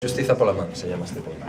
Justiza pola man se llama este poema.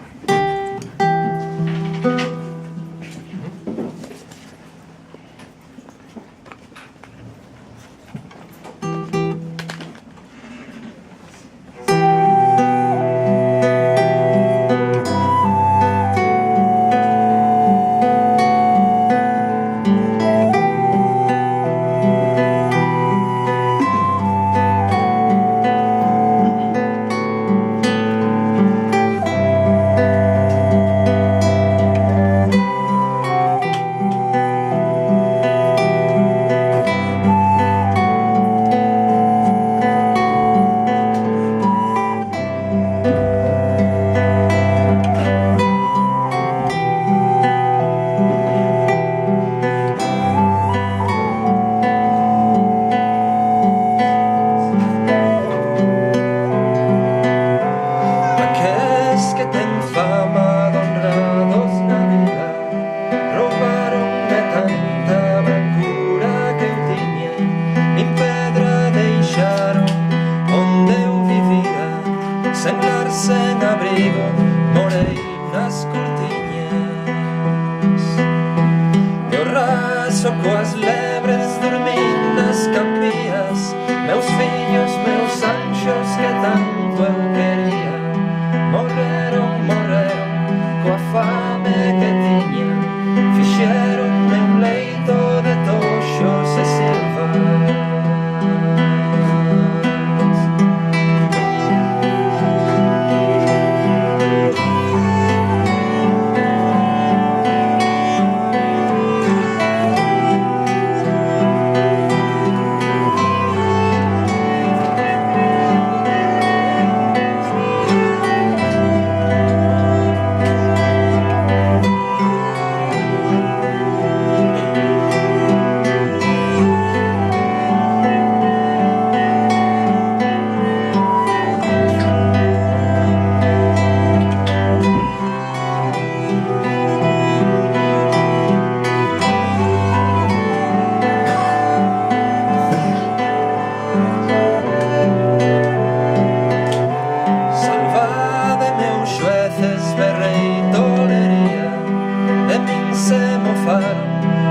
Sen abrigo morei nas cortiñas e o raso coas lebres dormín nas campías. Meus fillos, meus anxos que tanto eu quería morreron coa fame que tiña. Fixeronme un leito de toxos e silvas.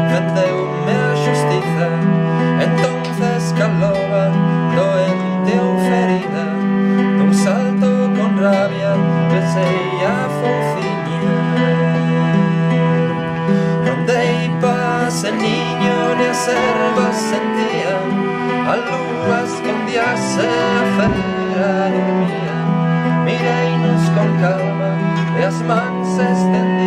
Vendeume a xustiza, entonces caloba doente ou ferida. Dun salto con rabia besei a fouciña. Non dei paz en niño ni as ervas sentían, a lúa escondíase, a fera dormía. Mireinos con calma e as mans estendían.